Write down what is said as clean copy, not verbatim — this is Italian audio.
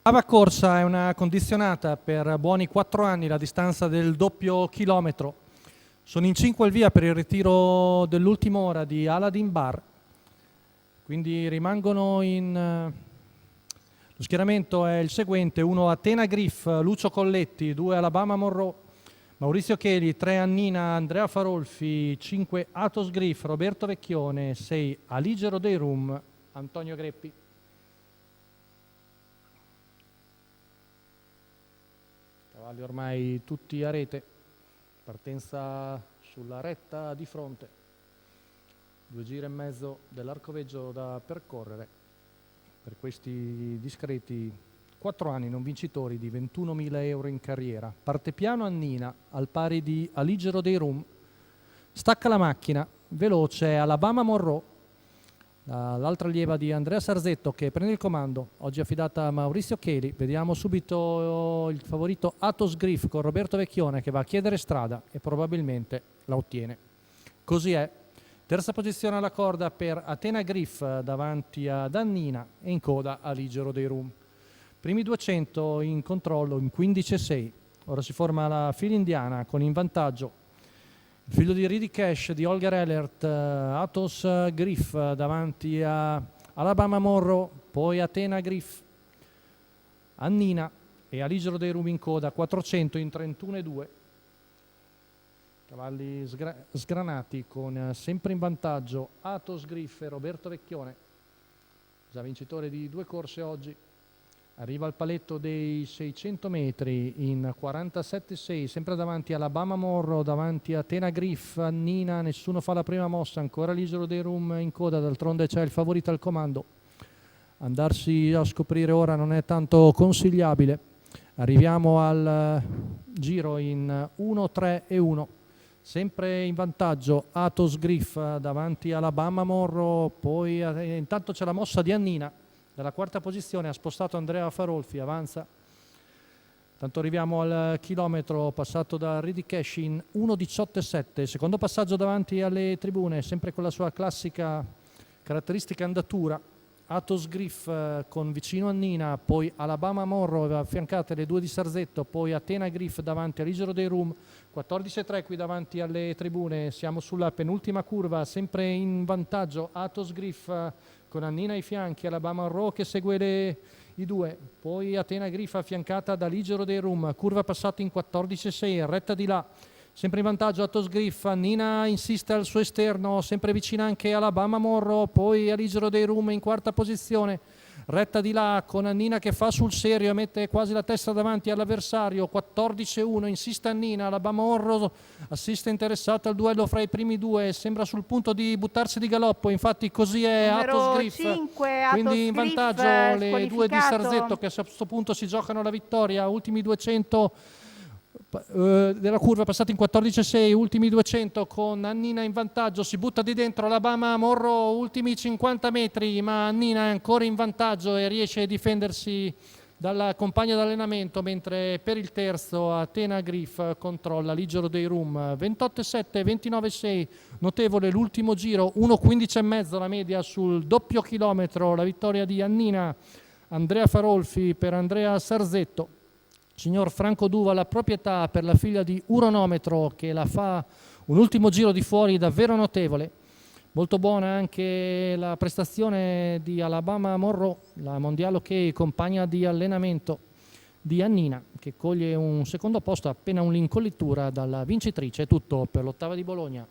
Ava Corsa è una condizionata per buoni 4 anni, la distanza del doppio chilometro. Sono in 5 al via per il ritiro dell'ultima ora di Aladdin Bar, quindi rimangono in... Lo schieramento è il seguente: 1 Athena Griff, Lucio Colletti, 2 Alabama Monroe, Maurizio Cheli, 3 Annina, Andrea Farolfi, 5 Athos Griff, Roberto Vecchione, 6 Aligero dei Rum, Antonio Greppi. Cavalli ormai tutti a rete, partenza sulla retta di fronte, 2 giri e mezzo dell'arcoveggio da percorrere per questi discreti 4 anni non vincitori di 21.000 euro in carriera. Parte piano Annina, al pari di Aligero dei Rum, stacca la macchina, veloce Alabama Monroe, l'altra allieva di Andrea Sarzetto che prende il comando, oggi affidata a Maurizio Cheli. Vediamo subito il favorito Athos Griff con Roberto Vecchione che va a chiedere strada e probabilmente la ottiene. Così è. Terza posizione alla corda per Athena Griff davanti ad Annina e in coda Aligero dei Rum. Primi 200 in controllo in 15,6. Ora si forma la fila indiana con in vantaggio il figlio di Reedy Cash di Holger Ellert, Athos Griff davanti a Alabama Monroe, poi Athena Griff, Annina e Aligero dei Rum in coda, 400 in 31,2. Cavalli sgranati con sempre in vantaggio Athos Griff e Roberto Vecchione, già vincitore di 2 corse oggi. Arriva al paletto dei 600 metri in 47,6, sempre davanti Alabama Monroe, davanti a Athena Griff, Annina, nessuno fa la prima mossa, ancora l'Isola dei Rum in coda, d'altronde c'è il favorito al comando. Andarsi a scoprire ora non è tanto consigliabile. Arriviamo al giro in 1-3-1, sempre in vantaggio Athos Griff davanti Alabama Monroe, poi intanto c'è la mossa di Annina. Dalla quarta posizione ha spostato Andrea Farolfi, avanza. Tanto arriviamo al chilometro passato da Reedy Cash in 1,17. Secondo passaggio davanti alle tribune, sempre con la sua classica caratteristica andatura. Athos Griff con vicino Annina, poi Alabama Monroe affiancate le 2 di Sarzetto, poi Athena Griff davanti a Aligero dei Rum, 14,3 qui davanti alle tribune. Siamo sulla penultima curva, sempre in vantaggio Athos Griff con Annina ai fianchi, Alabama Monroe che segue i 2, poi Athena Griff affiancata da Aligero dei Rum, curva passata in 14,6, retta di là. Sempre in vantaggio Athos Griff, Annina insiste al suo esterno, sempre vicina anche Alabama Monroe, poi Aligero dei Rum in quarta posizione, retta di là con Annina che fa sul serio e mette quasi la testa davanti all'avversario, 14,1, insiste Annina, Alabama Monroe assiste interessato al duello fra i primi 2, sembra sul punto di buttarsi di galoppo, infatti così è Athos Griff, 5, quindi in vantaggio le 2 di Sarzetto che a questo punto si giocano la vittoria, ultimi 200 della curva passata in 14,6, ultimi 200 con Annina in vantaggio, si butta di dentro Alabama Monroe, ultimi 50 metri, ma Annina è ancora in vantaggio e riesce a difendersi dalla compagna d'allenamento, mentre per il terzo Athena Griff controlla Aligero dei Rum, 28,7, 29,6, notevole l'ultimo giro, 1,15,5 la media sul doppio chilometro, la vittoria di Annina, Andrea Farolfi per Andrea Sarzetto. Signor Franco Duva la proprietà per la figlia di Uronometro che la fa un ultimo giro di fuori davvero notevole. Molto buona anche la prestazione di Alabama Monroe, la mondiale ok, compagna di allenamento di Annina, che coglie un secondo posto appena un'incollitura dalla vincitrice. È tutto per l'ottava di Bologna.